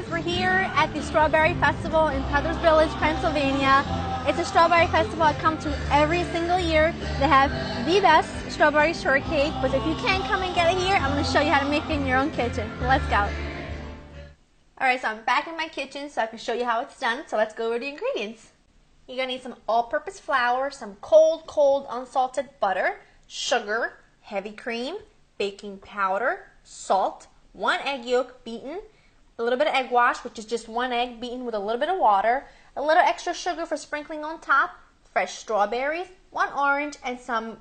we're here at the Strawberry Festival in Peddler's Village, Pennsylvania. It's a strawberry festival I come to every single year. They have the best strawberry shortcake, but if you can't come and get it here, I'm going to show you how to make it in your own kitchen. Let's go. Alright, so I'm back in my kitchen so I can show you how it's done. So let's go over the ingredients. You're going to need some all-purpose flour, some cold unsalted butter, sugar, heavy cream, baking powder, salt, 1 egg yolk beaten, a little bit of egg wash, which is just 1 egg beaten with a little bit of water, a little extra sugar for sprinkling on top, fresh strawberries, 1 orange, and some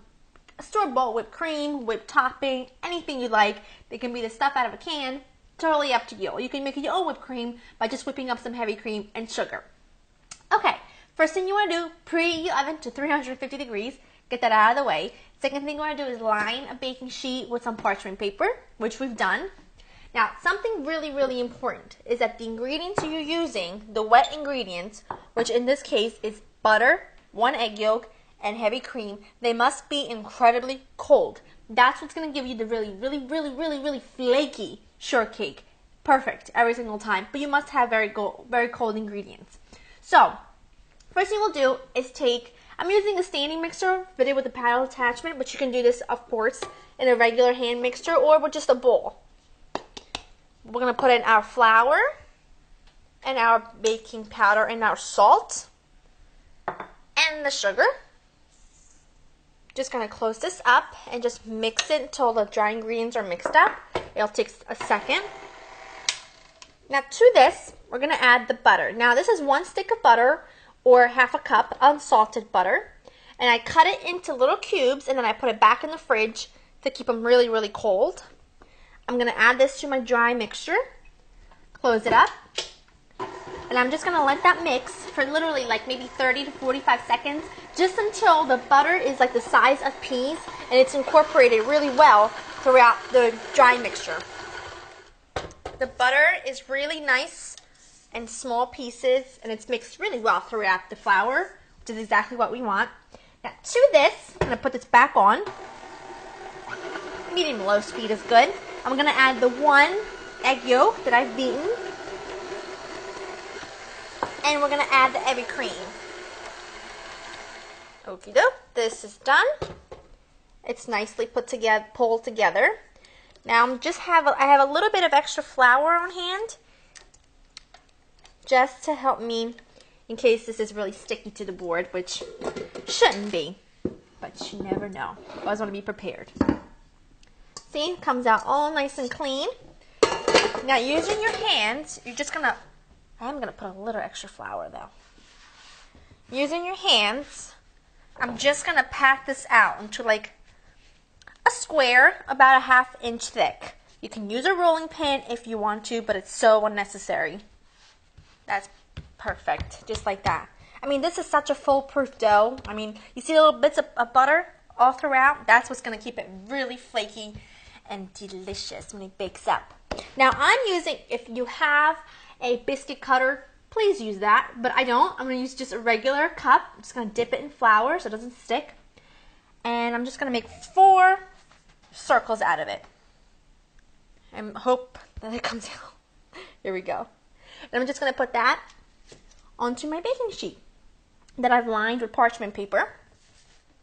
store-bought whipped cream, whipped topping, anything you like. They can be the stuff out of a can, totally up to you. You can make your own whipped cream by just whipping up some heavy cream and sugar. Okay, first thing you want to do, preheat your oven to 350 degrees. Get that out of the way. Second thing you want to do is line a baking sheet with some parchment paper, which we've done. Now, something really important is that the ingredients you're using, the wet ingredients, which in this case is butter, 1 egg yolk, and heavy cream, they must be incredibly cold. That's what's going to give you the really flaky shortcake. Perfect every single time, but you must have very cold ingredients. So, first thing we'll do is I'm using a standing mixer fitted with a paddle attachment, but you can do this, of course, in a regular hand mixer or with just a bowl. We're going to put in our flour and our baking powder and our salt and the sugar. Just going to close this up and just mix it until the dry ingredients are mixed up. It'll take a second. Now to this, we're going to add the butter. Now this is 1 stick of butter or half a cup unsalted butter. And I cut it into little cubes and then I put it back in the fridge to keep them really cold. I'm going to add this to my dry mixture, close it up, and I'm just going to let that mix for literally like maybe 30 to 45 seconds, just until the butter is like the size of peas and it's incorporated really well throughout the dry mixture. The butter is really nice and small pieces, and it's mixed really well throughout the flour, which is exactly what we want. Now to this, I'm going to put this back on. Medium low speed is good. I'm going to add the 1 egg yolk that I've beaten. And we're going to add the heavy cream. Okie doke, this is done. It's nicely pulled together. Now I have a little bit of extra flour on hand, just to help me in case this is really sticky to the board, which shouldn't be, but you never know. I always want to be prepared. See, comes out all nice and clean. Now using your hands, I'm gonna put a little extra flour though. Using your hands, I'm just gonna pat this out into like a square about a 1/2 inch thick. You can use a rolling pin if you want to, but it's so unnecessary. That's perfect, just like that. I mean, this is such a foolproof dough. I mean, you see little bits of butter all throughout? That's what's gonna keep it really flaky and delicious when it bakes up. Now I'm using, if you have a biscuit cutter, please use that, but I don't. I'm going to use just a regular cup. I'm just going to dip it in flour so it doesn't stick. And I'm just going to make 4 circles out of it. And hope that it comes out. Here we go. And I'm just going to put that onto my baking sheet that I've lined with parchment paper.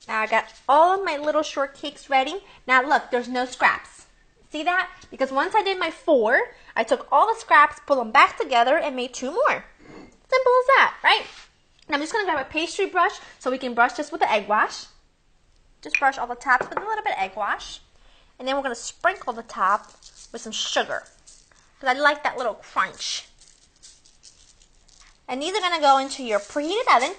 Now I got all of my little shortcakes ready. Now look, there's no scraps. See that? Because once I did my 4, I took all the scraps, put them back together, and made 2 more. Simple as that, right? Now I'm just going to grab a pastry brush so we can brush this with the egg wash. Just brush all the tops with a little bit of egg wash. And then we're going to sprinkle the top with some sugar, because I like that little crunch. And these are going to go into your preheated oven,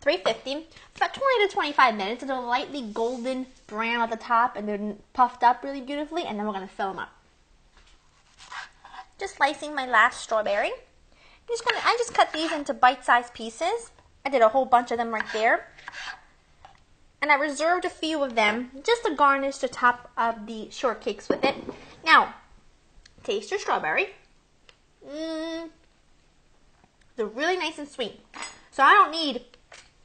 350, for about 20 to 25 minutes until lightly golden brown at the top and they're puffed up really beautifully, and then we're going to fill them up. Just slicing my last strawberry. I just cut these into bite-sized pieces. I did a whole bunch of them right there. And I reserved a few of them just to garnish the top of the shortcakes with it. Now, taste your strawberry. They're really nice and sweet. So I don't need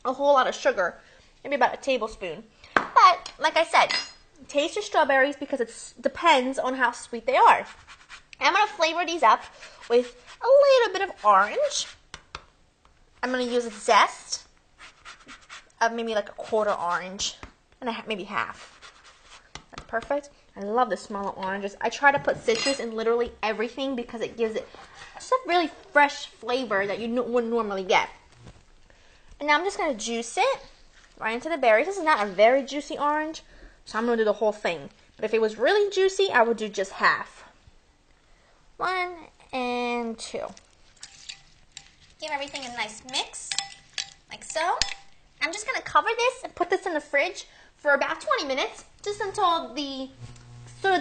a whole lot of sugar, maybe about a tablespoon. But, like I said, taste your strawberries because it depends on how sweet they are. And I'm going to flavor these up with a little bit of orange. I'm going to use a zest of maybe like a quarter orange and maybe half. That's perfect. I love the smell of oranges. I try to put citrus in literally everything because it gives it just a really fresh flavor that you wouldn't normally get. And now I'm just going to juice it right into the berries. This is not a very juicy orange, so I'm going to do the whole thing. But if it was really juicy, I would do just half. 1 and 2. Give everything a nice mix, like so. I'm just going to cover this and put this in the fridge for about 20 minutes, just until the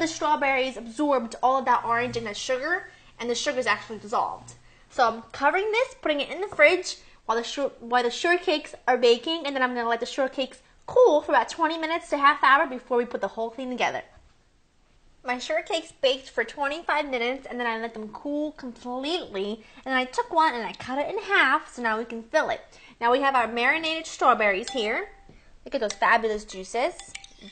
strawberries absorbed all of that orange and that sugar, and the sugar is actually dissolved. So I'm covering this, putting it in the fridge while the shortcakes are baking, and then I'm going to let the shortcakes cool for about 20 minutes to half hour before we put the whole thing together. My shortcakes baked for 25 minutes, and then I let them cool completely, and then I took one and I cut it in half, so now we can fill it. Now we have our marinated strawberries here. Look at those fabulous juices.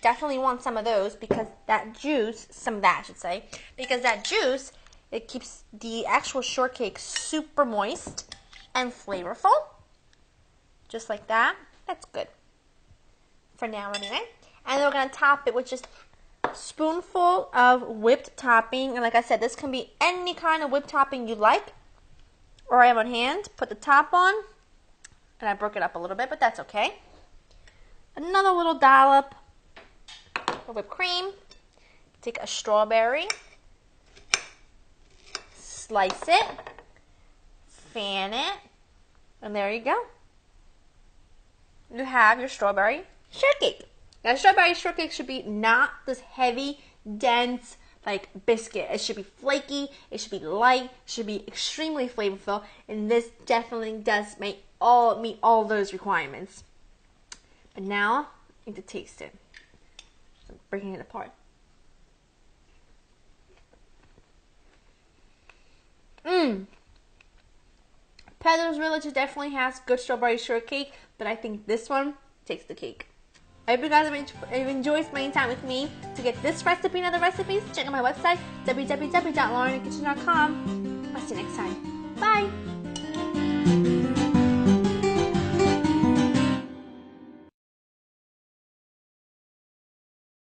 Definitely want some of those because that juice, some of that I should say, because that juice, it keeps the actual shortcake super moist and flavorful. Just like that. That's good. For now anyway. And then we're going to top it with just a spoonful of whipped topping. And like I said, this can be any kind of whipped topping you like. Or I have on hand. Put the top on. And I broke it up a little bit, but that's okay. Another little dollop of whipped cream. Take a strawberry. Slice it. Fan it. And there you go. You have your strawberry shortcake. Now, strawberry shortcake should be not this heavy, dense, like biscuit. It should be flaky, it should be light, it should be extremely flavorful, and this definitely does meet all those requirements. But now, I need to taste it. So I'm breaking it apart. Peddler's Village definitely has good strawberry shortcake, but I think this one takes the cake. I hope you guys have enjoyed spending time with me. To get this recipe and other recipes, check out my website, www.laurenkitchen.com. I'll see you next time. Bye!